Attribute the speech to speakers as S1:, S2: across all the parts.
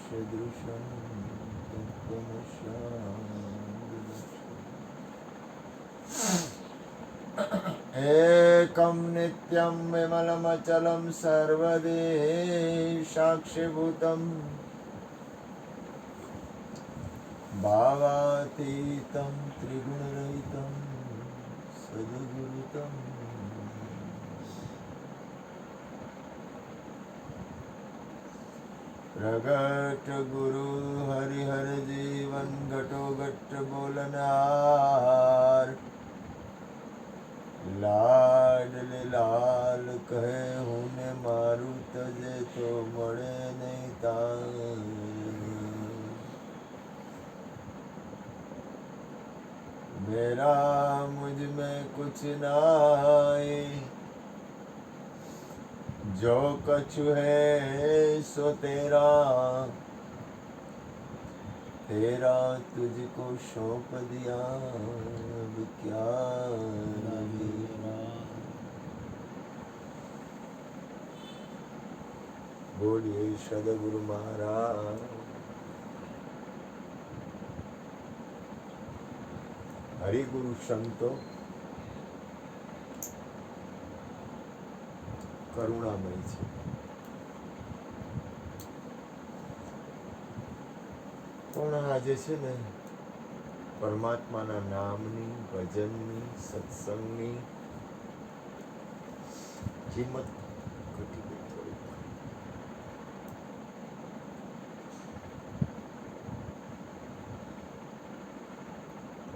S1: सदृशं तत्त्वमस्यादिलक्ष्यम् एकं नित्यं विमलमचलं सर्वदेशाक्षिभूतं भावातीतं त्रिगुणरहितं सद्गुरुतं प्रगट गुरु हरिहर जीवन घटो घट बोलनार लाडले लाल कहे होने मारू तजे तो मरे नहीं तार मेरा मुझ में कुछ नाए जो कछु है सो तेरा तेरा तुझको सौंप दिया अब क्या मेरा। बोलिए सद्गुरु महाराज। हरिगुरु संतो करुणामय છે પણ આજે છે ને પરમાત્માના નામની ભજનની સત્સંગની કિંમત ઘટી ગઈ થોડી.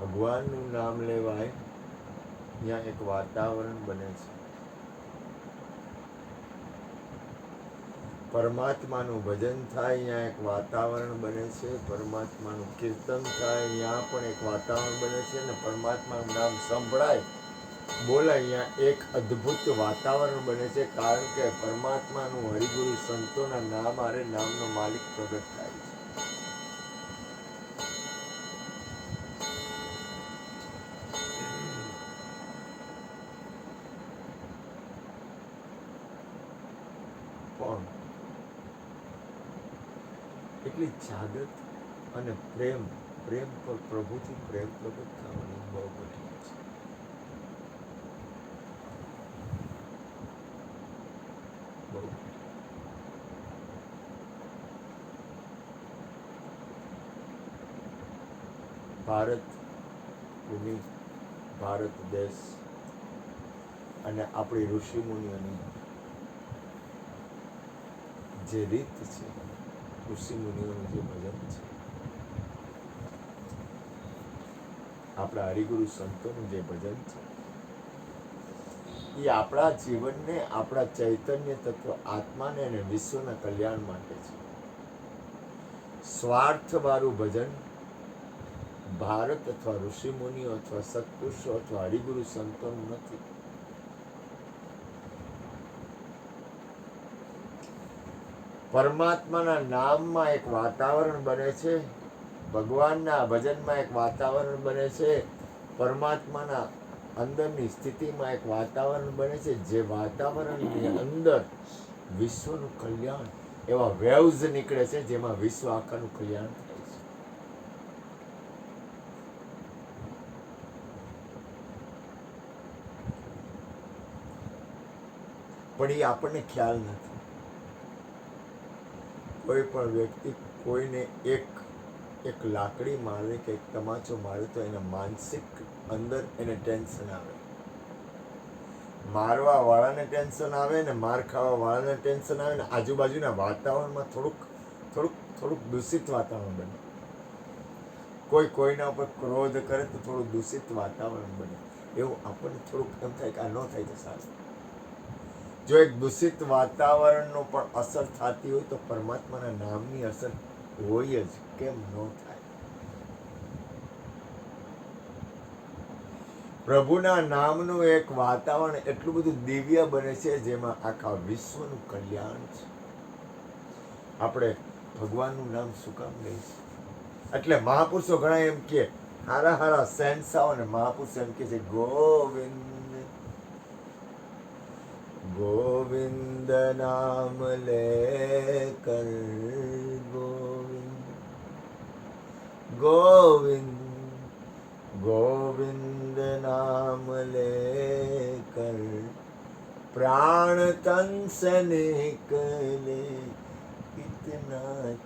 S1: ભગવાનનું નામ લેવાય ત્યાં એક વાતાવરણ બને છે. પરમાત્માનું ભજન થાય ત્યાં એક વાતાવરણ બને છે. પરમાત્માનું કીર્તન થાય ત્યાં પણ એક વાતાવરણ બને છે. અને પરમાત્માનું નામ સંભળાય બોલાય ત્યાં એક અદ્ભુત વાતાવરણ બને છે. કારણ કે પરમાત્માનું હરિગુરુ સંતોના નામ આરે નામનો માલિક પ્રગટ થાય છે. પણ એટલી જાગૃત અને પ્રેમ પર પ્રભુથી પ્રેમ પ્રગટ થવાની બહુ ઘટી છે. બહુ ભારત ભૂમિ, ભારત દેશ અને આપણી ઋષિ મુનિઓની જે રીત છે, ઋષિ મુનિઓનું જે ભજન છે, આપણા હરિગુરુ સંતોનું જે ભજન છે, એ આપણા જીવનને, આપણા ચૈતન્ય તત્વ આત્માને અને વિશ્વના કલ્યાણ માટે છે. સ્વાર્થવાળું ભજન ભારત અથવા ઋષિ મુનિઓ અથવા સત્પુરુષો અથવા હરિગુરુ સંતોનું નથી. પરમાત્માના નામમાં એક વાતાવરણ બને છે. ભગવાનના ભજનમાં એક વાતાવરણ બને છે. પરમાત્માના અંદરની સ્થિતિમાં એક વાતાવરણ બને છે. જે વાતાવરણની અંદર વિશ્વનું કલ્યાણ, એવા વેવ્સ નીકળે છે જેમાં વિશ્વ આખાનું કલ્યાણ થાય છે. પણ એ આપણને ખ્યાલ નથી. કોઈ પણ વ્યક્તિ કોઈને એક લાકડી મારે કે એક તમાચો મારે તો એના માનસિક અંદર એને ટેન્શન આવે. મારવા વાળાને ટેન્શન આવે ને માર ખાવા વાળાને ટેન્શન આવે ને આજુબાજુના વાતાવરણમાં થોડુંક દૂષિત વાતાવરણ બને. કોઈના ઉપર ક્રોધ કરે તો થોડું દૂષિત વાતાવરણ બને. એવું આપણને થોડુંક એમ થાય કે આ ન થાય તો સારું. જો એક દૂષિત વાતાવરણનો પણ અસર થતી હોય તો પરમાત્માના નામની અસર હોય જ, કેમ ન થાય? પ્રભુના નામનું એક વાતાવરણ એટલું બધું દિવ્ય બને છે જેમાં આખા વિશ્વનું કલ્યાણ છે. આપણે ભગવાનનું નામ શું કામ લઈશું? એટલે મહાપુરુષો ઘણા એમ કે, હારા સેન્સાઓ અને મહાપુરુષો એમ કે છે, ગોવિંદ નામ લે કર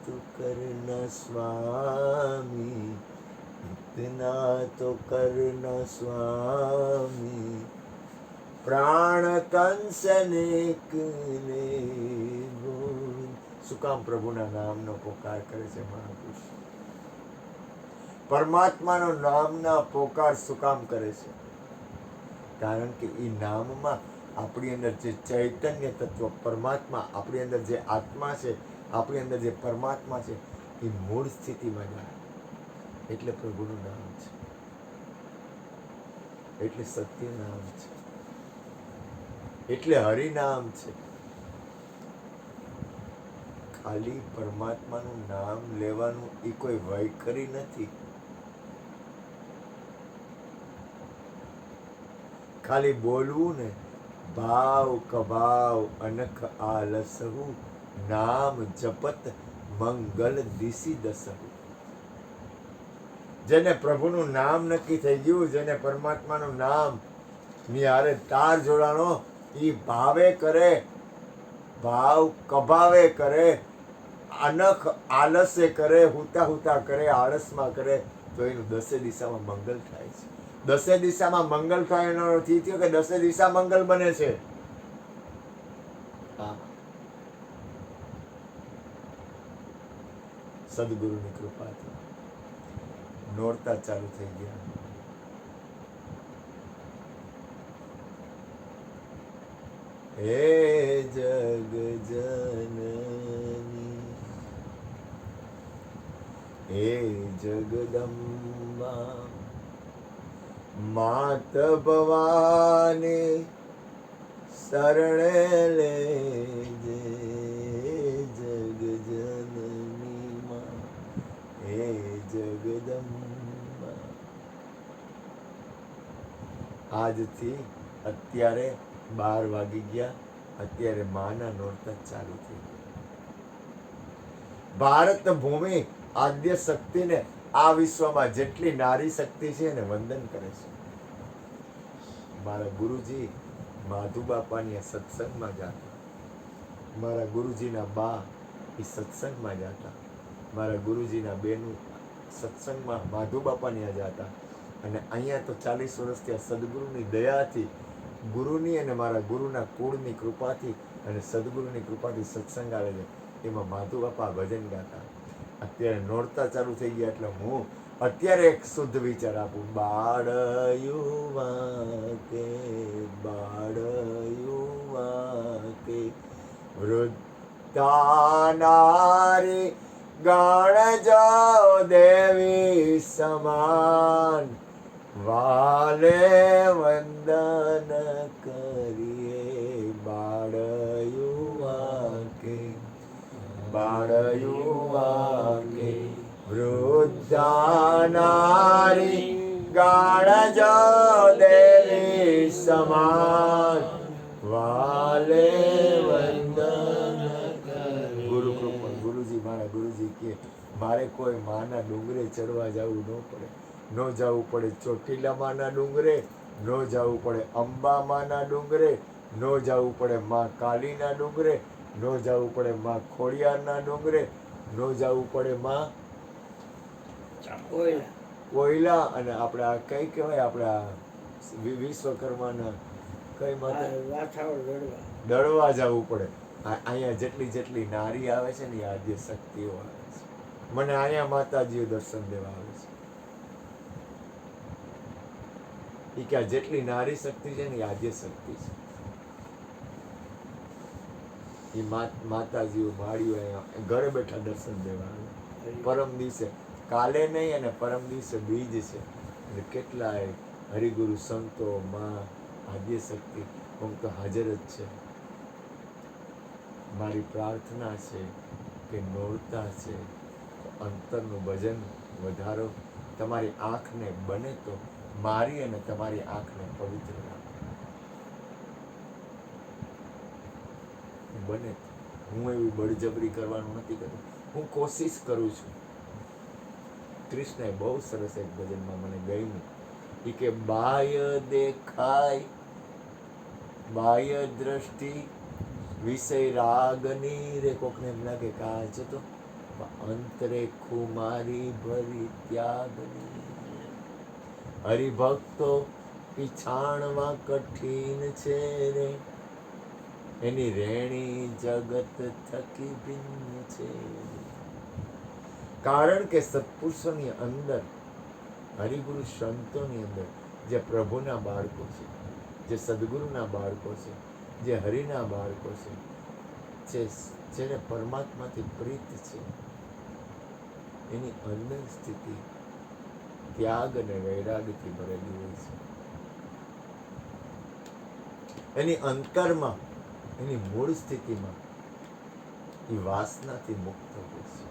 S1: तू करना स्वामी, इतना तो करना स्वामी, प्राण तन सनेक ने बोल. શું કામ પ્રભુના નામનો પોકાર કરે છે મહાપુરુષ? પરમાત્માનો નામના પોકાર શું કામ કરે છે? કારણ કે એ નામમાં આપણી અંદર જે ચૈતન્ય તત્વ પરમાત્મા, આપણી અંદર જે આત્મા છે, આપણી અંદર જે પરમાત્મા છે, એ મૂળ સ્થિતિમાં જાય. એટલે પ્રભુનું નામ છે, એટલે સત્ય નામ છે, એટલે હરિનામ છે. ખાલી પરમાત્માનું નામ લેવાનું એ કોઈ વૈખરી નથી. ખાલી બોલવું ને, ભાવ કભાવ અનખ આલસહુ, નામ જપત મંગલ દિશી દસહુ. જેને પ્રભુનું નામ નક્કી થઈ ગયું, જેને પરમાત્માનું નામ ની હારે તાર જોડાણો, એ ભાવે કરે, ભાવ કભાવે કરે, અનખ આલસે કરે, હુતા હુતા કરે, આળસમાં કરે, તો એનું દસે દિશામાં મંગલ થાય છે. દસે દિશામાં મંગલ થાય એનો અર્થ એ થયો કે દસે દિશા મંગલ બને છે. સદગુરુની કૃપાથી નોરતા ચાલુ થઈ ગયા. હે જગ જનની, હે જગદંબા, માત ભવાની શરણે લેજે. જગ જનની માં, હે જગદંબા. આજથી અત્યારે 12 વાગી ગયા. અત્યારે માના નોરતા ચાલુ થઈ ગયા. ભારત ભૂમિ આદ્ય શક્તિને, આ વિશ્વમાં જેટલી નારી શક્તિ છે એને વંદન કરે છે. મારા ગુરુજી માધુ બાપાની સત્સંગમાં જતા, મારા ગુરુજીના બા એ સત્સંગમાં જતા, મારા ગુરુજીના બેનું સત્સંગમાં માધુ બાપાની જતા. અને અહીંયા તો 40 વર્ષથી આ સદગુરુની દયાથી, ગુરુની અને મારા ગુરુના કુળની કૃપાથી અને સદગુરુની કૃપાથી સત્સંગ આવે છે. એમાં માધુ બાપા ભજન ગાતા. અત્યારે નોરતા ચાલુ થઈ ગયા એટલે હું અત્યારે એક શુદ્ધ વિચાર આપું. બાળ યુવા કે, બાળ યુવા કે, વૃદ્ધા નારી ગણ જો દેવી સમાન, વાલે વંદન કરીએ. બાળ યુવા કે, બાળ યુવા કે, વૃદ્ધા નારી ગણ જો દેવી સમાન, વાલે વંદન કરીએ. ગુરુ કૃપા. ગુરુજી, મારા ગુરુજી કે મારે કોઈ માના ડુંગરે ચડવા જવું ન પડે. ન જવું પડે ચોટીલા માના ડુંગરે, ન જવું પડે અંબા માના ડુંગરે, ન જવું પડે માં કાલીના ડુંગરે, ન જવું પડે માં ખોડિયારના ડુંગરે, ન જવું પડે માં કોયલા અને આપણે આ કઈ કહેવાય, આપણા વિશ્વકર્માના કઈ માતા દળવા જવું પડે. અહીંયા જેટલી નારી આવે છે ને એ આદ્ય શક્તિઓ આવે છે. મને અહીંયા માતાજીઓ દર્શન દેવા આવે છે. એ કે જેટલી નારી શક્તિ છે ને એ આદ્ય શક્તિ છે. એ માતાજીઓ માળીઓ અહીંયા ઘરે બેઠા દર્શન દેવા આવે. પરમ દિવસે, કાલે નહીં અને પરમ દિવસે બીજ છે. એટલે કેટલાય હરિગુરુ સંતો, માં આદ્ય શક્તિ હું તો હાજર જ છે. મારી પ્રાર્થના છે કે નોરતા છે, અંતરનું ભજન વધારો. તમારી આંખને બને તો મારી અને તમારી આંખને પવિત્ર રાખો. બને હું એવી બળજબરી કરવાનું નથી કરતો. હું કોશિશ કરું છું. કૃષ્ણએ બહુ સરસ એક ભજનમાં મને ગયું કે બાહ્ય દેખાય, બાહ્ય દ્રષ્ટિ વિષય રાગની રે. કોકને એમ લાગે કે આ છે તો અંતરે ખુમારી ભરી ત્યાગની. હરિભક્તો પીછાણવા કઠિન છે રે, એની રેણી જગત થકી ભિન્ન છે. કારણ કે સત્પુરુષોની અંદર, હરિગુરુ સંતોની અંદર જે પ્રભુના બાળકો છે, જે સદગુરુના બાળકો છે, જે હરિના બાળકો છે, જેને પરમાત્માથી પ્રીત છે, એની અંદર સ્થિતિ ત્યાગ અને વૈરાગથી ભરેલી હોય છે. એની અંતરમાં, એની મૂળ સ્થિતિમાં એ વાસનાથી મુક્ત હોય છે.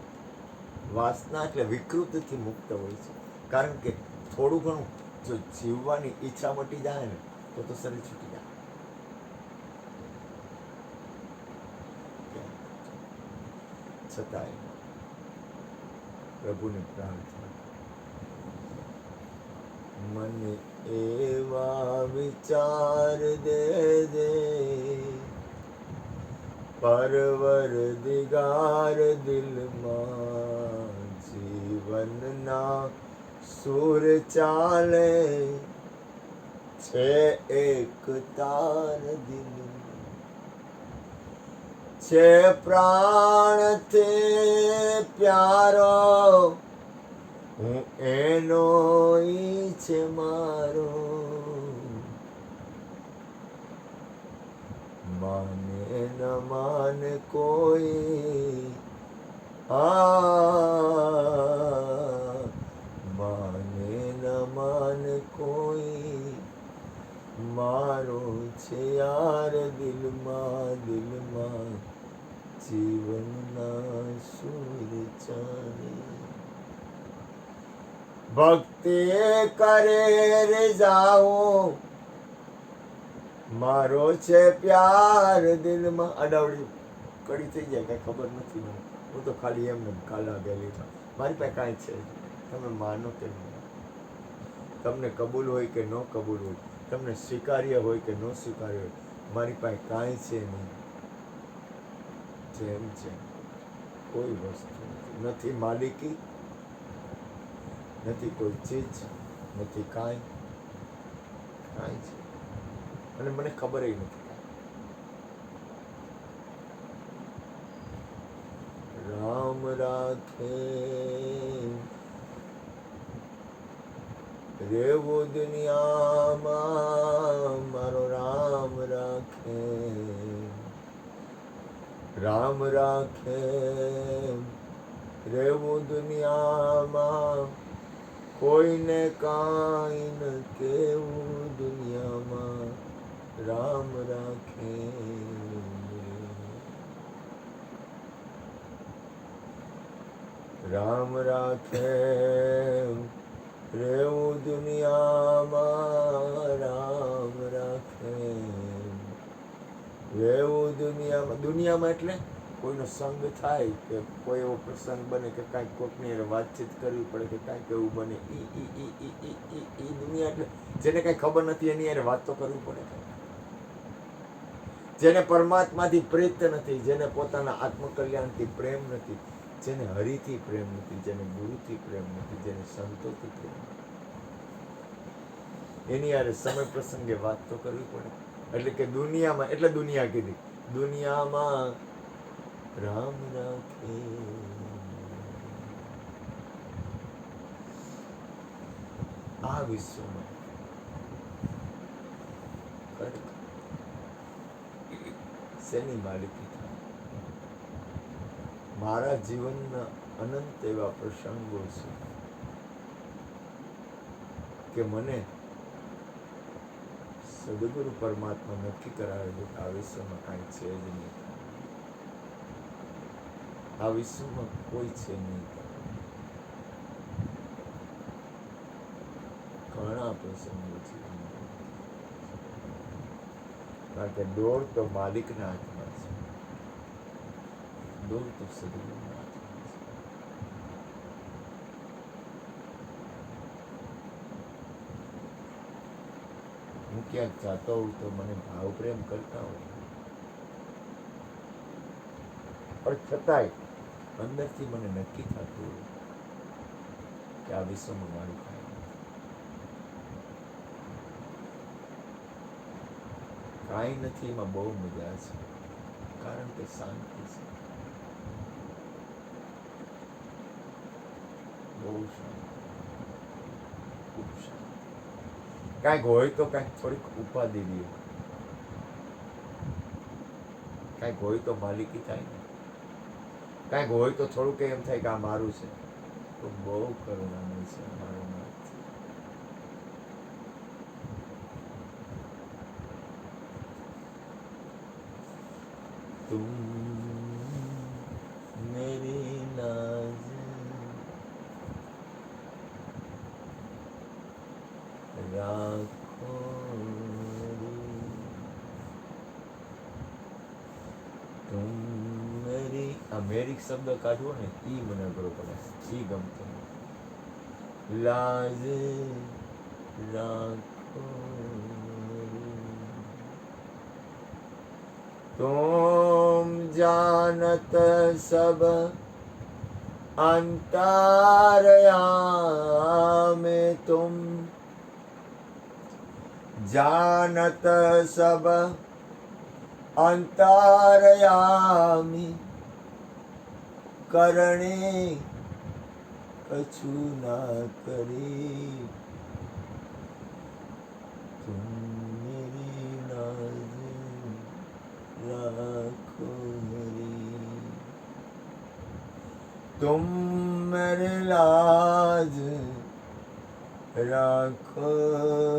S1: વાસના એટલે વિકૃતિથી મુક્ત હોય છે. કારણ કે થોડું ઘણું જો જીવવાની ઈચ્છા મટી જાય ને તો શરીર છૂટી જાય. છતાંય પ્રભુની પ્રાર્થના, મને એવા વિચાર દે દે પરવરદિગાર દિલમાં, જીવનના સુર ચાલે છે એક તાર દિલમાં, છે પ્રાણથી પ્યારો હું એનો ઈ છે મારો, માને ન માને કોઈ, માને ન માને કોઈ, મારો છે યાર દિલમાં દિલમાં, જીવનના સુર ચાલે. ભક્તિ કરે રે જાઓ, મારો છે પ્યાર દિલમાં. અડાવડી કડી થઈ જાય, કઈ ખબર નથી મને. હું તો ખાલી એમને કાલા ગયેલી, મારી પાસે કાંઈ છે. તમે માનો કે નહીં, તમને કબૂલ હોય કે ન કબૂલ હોય, તમને સ્વીકાર્ય હોય કે ન સ્વીકાર્ય હોય, મારી પાસે કાંઈ છે નહીં. જેમ છે કોઈ વસ્તુ નથી, માલિકી નથી, કોઈ ચીજ નથી, કાંઈ છે અને મને ખબર નથી. રામ રાખે રેવું દુનિયામાં, મારો રામ રાખે, રામ રાખે રેવું દુનિયામાં, કોઈને કાંઈ ન કેવું દુનિયામાં, રામ રાખે. રામ રાખે રેવું દુનિયામાં, રામ રાખે રેવું દુનિયામાં. દુનિયામાં એટલે કોઈનો સંગ થાય કે કોઈ એવો પ્રસંગ બને કે કાંઈક કોઈકની વાતચીત કરવી પડે કે કાંઈક એવું બને, ઈ દુનિયા એટલે જેને કાંઈ ખબર નથી એની યાર વાત તો કરવી પડે. જેને પરમાત્માથી પ્રેત નથી, જેને પોતાના આત્મકલ્યાણથી પ્રેમ નથી, જેને હરિથી પ્રેમ નથી, જેને ગુરુથી પ્રેમ નથી, જેને સંતોથી પ્રેમ નથી, એની યારે સમય પ્રસંગે વાત તો કરવી પડે. એટલે કે દુનિયામાં, એટલે દુનિયા કીધી, દુનિયામાં રામ રાખે. આ વિશ્વમાં શેની માલિકી થાય? મારા જીવનના અનંત એવા પ્રસંગો છે કે મને સદગુરુ પરમાત્મા નક્કી કરાવેલું આ વિશ્વમાં કાંઈ છે જ નહીં, આ વિશ્વમાં કોઈ છે નહીં. ઘણા પ્રસંગો છે, કારણ કે દોર તો માલિકના હાથમાં છે, દોર તો સદગુરુના હાથમાં છે. હું ક્યાંક જાતો હોઉં તો મને ભાવ પ્રેમ કરતા હોય, પણ છતાંય અંદરથી મને નક્કી થતું કે આ વિશ્વમાં મારું કાંઈ નથી, એમાં બહુ મજા છે, કારણ કે શાંતિ છે, બહુ શાંતિ, ખૂબ શાંતિ. કાંઈક હોય તો કાંઈક થોડીક ઉપાધિ દે, કાંઈક હોય તો માલિકી થાય ને, કાંઈક હોય તો થોડુંક એમ થાય કે આ મારું છે. તો બહુ કરુણામય છે મારો નાથ. તુમ મેરી નાઝ રાખો તુમ મેરી, આ મેરી શબ્દ કાઢવો ને ઈ મને અઘરો પડે, ઈ ગમતો નથી. લાજ રાખો तुम जानत सब अंतरयामी, तुम जानत सब अंतरयामी, करणे कछु ना करी, तुम मेरी नाज़ રાખો હરી, तुम मेरी लाज રાખો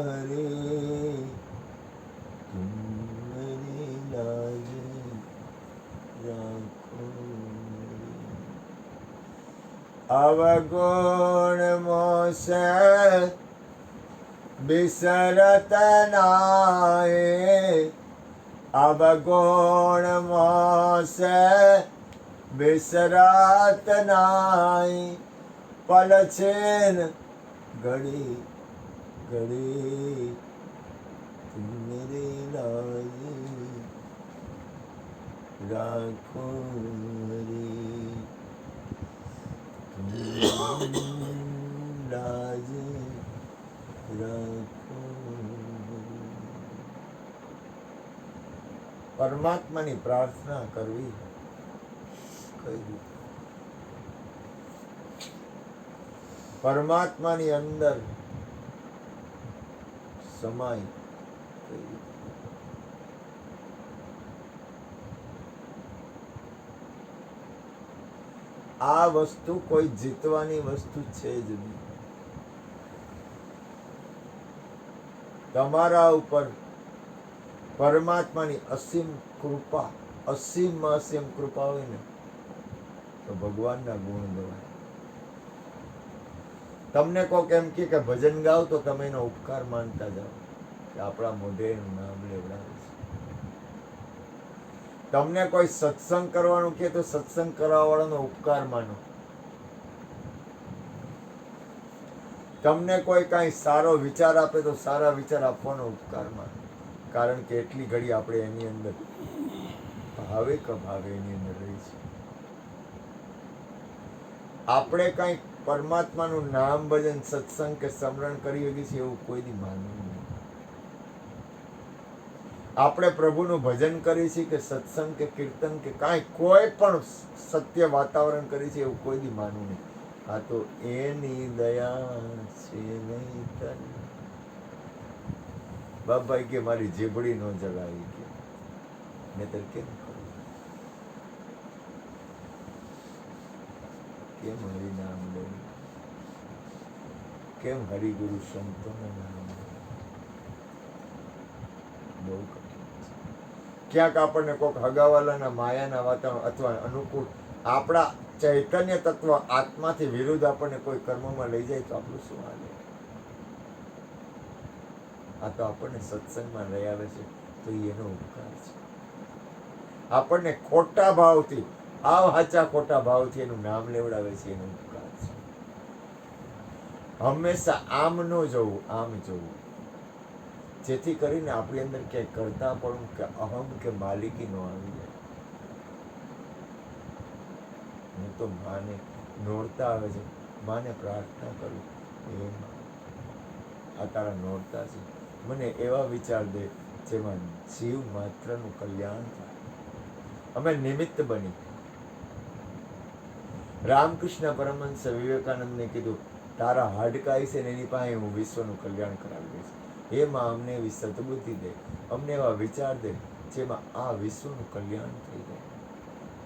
S1: હરી, तुम मेरी लाज રાખો હરી. અવગુણ મોસે બિસરત નાય, અવગુણ મોસે બિસરત નાય, પલછેન ઘડી ઘડી, તુમ મેરી લાજ રાખો હરી, તુમ લાજ રાખો. પરમાત્માની પ્રાર્થના કરવી કઈ રીતે? પરમાત્માની અંદર સમાય કઈ રીતે? આ વસ્તુ કોઈ જીતવાની વસ્તુ છે જ નહીં. તમારા ઉપર પરમાત્માની અસીમ કૃપા, અસીમ અસીમ કૃપા હોય ને તો ભગવાનના ગુણ ગવાય. તમને કોક એમ કે ભજન ગાઓ તો તમે એનો ઉપકાર માનતા જાઓ કે આપણા મોઢે એનું નામ લેવડાવે છે. તમને કોઈ સત્સંગ કરવાનું કે તો સત્સંગ કરવા વાળાનો ઉપકાર માનો. તમને કોઈ કાંઈ સારો વિચાર આપે તો સારા વિચાર આપવાનો ઉપકાર માનો. કારણ કે એટલી ઘડી આપણે એની અંદર ભાવે કભાવે એની અંદર રહી છે. આપણે કંઈક પરમાત્માનું નામ ભજન સત્સંગ કે સ્મરણ કરી શકીએ છીએ એવું કોઈ દી માનવું નહીં. આપણે પ્રભુનું ભજન કરીએ છીએ કે સત્સંગ કે કીર્તન કે કાંઈ કોઈ પણ સત્ય વાતાવરણ કરીએ છીએ એવું કોઈ દી માનવું નહીં. આ તો એની દયા છે નહીં તન. બાપભાઈ કે મારી જીભડી નો જગાવી કે નહીતર કેમ કરું, કેમ હરિનામ લેવું, કેમ હરિગુરુ સંતોના નામ બહુ કઠિન છે. ક્યાંક આપણને કોઈક હગાવાલાના માયાના વાતાવરણ અથવા અનુકૂળ આપણા ચૈતન્ય તત્વ આત્માથી વિરુદ્ધ આપણને કોઈ કર્મમાં લઈ જાય તો આપણું શું હાલે? આ તો આપણને સત્સંગમાં લઈ આવે છે તો એનો ઉપકાર છે. આપણને ખોટા ભાવથી, આવ હાચા ખોટા ભાવથી એનું નામ લેવડાવે છે એનો ઉપકાર છે. હંમેશા આમ ન જવું, આમ જવું, જેથી કરીને આપણી અંદર ક્યાંય કરતા પણ કે અહમ કે માલિકી ન આવી જાય. હું તો માને નોરતા આવે છે, માને પ્રાર્થના કરું, એ માં આ તારા નોરતા છે, મને એવા વિચાર દે જેમાં જીવ માત્રનું કલ્યાણ થાય. અમે નિમિત્ત બની. રામકૃષ્ણ પરમહંસ વિવેકાનંદને કીધું, તારા હાડકાઈ છે ને એની પાસે હું વિશ્વનું કલ્યાણ કરાવી દઈશ. એમાં અમને એવી સદબુદ્ધિ દે, અમને એવા વિચાર દે જેમાં આ વિશ્વનું કલ્યાણ થઈ જાય,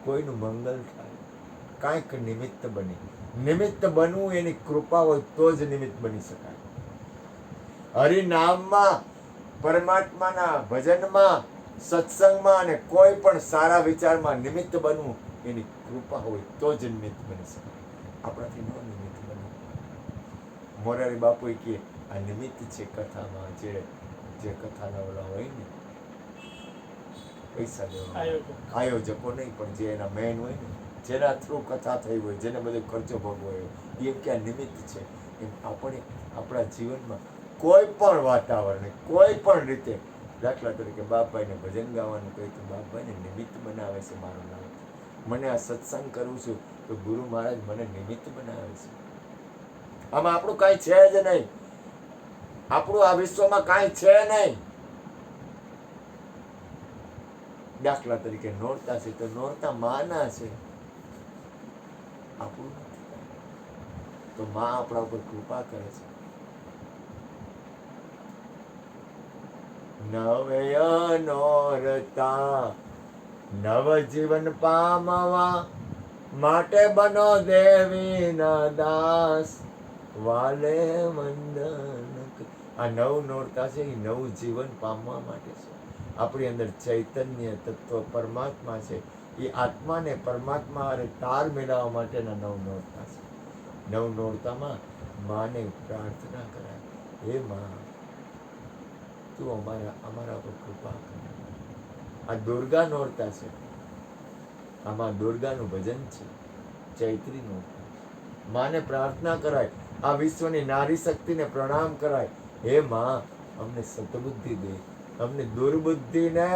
S1: કોઈનું મંગલ થાય. કાંઈક નિમિત્ત બની. નિમિત્ત બનવું એની કૃપા હોય તો જ નિમિત્ત બની શકાય. હરિનામમાં, પરમાત્માના ભજનમાં, સત્સંગમાં અને કોઈ પણ સારા વિચારમાં નિમિત્ત બનવું એની કૃપા હોય તો જ નિમિત્ત બની શકાય. આપણાથી ન નિમિત્ત બને. મોરારી બાપુએ કહે આ નિમિત્ત છે કથામાં, જે કથાના ઓલા હોય ને પૈસા દેવા આયોજકો નહીં, પણ જે એના મેન હોય ને, જેના થ્રુ કથા થઈ હોય, જેને બધો ખર્ચો ભોગવો હોય, એમ કે આ નિમિત્ત છે. એમ આપણે આપણા જીવનમાં કોઈ પણ વાતાવરણ, કોઈ પણ રીતે, દાખલા તરીકે બાપભાઈને ભજન ગાવાનું કહે તો બાપભાઈને નિમિત્ત બનાવે છે મારું નામ. મને આ સત્સંગ કરું છું તો ગુરુ મહારાજ મને નિમિત્ત બનાવે છે. આમાં આપણું કાંઈ છે જ નહીં. આપણું આ વિશ્વમાં કાંઈ છે નહીં. દાખલા તરીકે નોરતા છે તો નોરતા માના છે, આપણું નથી. તો માં આપણા ઉપર કૃપા કરે છે. નવય નોરતા નવ જીવન પામવા, માટે બનો દેવી ના દાસ, વાલે વંદન. આ નવ નોરતા છે એ નવું જીવન પામવા માટે છે. આપણી અંદર ચૈતન્ય તત્વ પરમાત્મા છે, એ આત્માને પરમાત્મા હારે તાર મેળવવા માટેના નવ નોરતા છે. નવ નોરતામાં માને પ્રાર્થના કરાય, હે માં તું અમારા પર કૃપા કર. આ દુર્ગા નોરતા છે, આમાં દુર્ગાનું ભજન છે. ચૈત્રી નોરતા માને પ્રાર્થના કરાય, આ વિશ્વની નારી શક્તિને પ્રણામ કરાય, હે માં અમને સતબુદ્ધિ દે, અમને દુર્બુદ્ધિને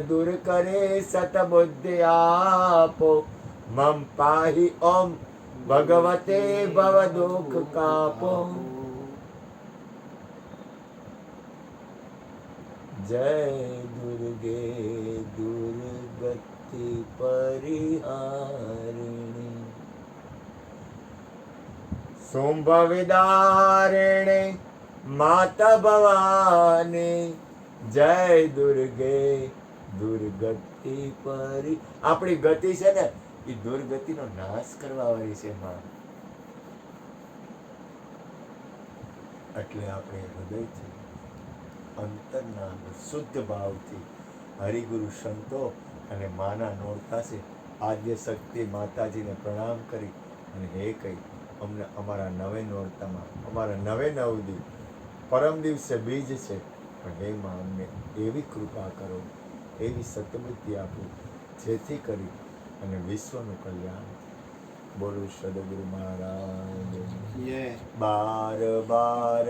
S1: દૂર કરી સતબુદ્ધિ આપો. મમ પાહી ઓમ ભગવતે ભવ દુઃખ કાપો. જય દુર્ગે દુર્ગતિ પરિહારિણી, શુંભ વિદારિણી માતા ભવાની. જય દુર્ગે દુર્ગતિ પરી. આપણી ગતિ છે ને એ દુર્ગતિનો નાશ કરવા વાળી છે માં. એટલે આપણે હૃદયથી, અંતરના શુદ્ધ ભાવથી હરિગુરુ સંતો અને માના નોરતા છે આદ્ય શક્તિ માતાજીને પ્રણામ કરી અને હે કહી અમને અમારા નવે નોરતામાં, અમારા નવે નવ દી, પરમ દિવસે બીજ છે, પણ હે માં અમને એવી કૃપા કરો, એવી સતબુદ્ધિ આપો જેથી કરી અને વિશ્વનું કલ્યાણ. બોલો સદગુરુ મહારાજ. બાર બાર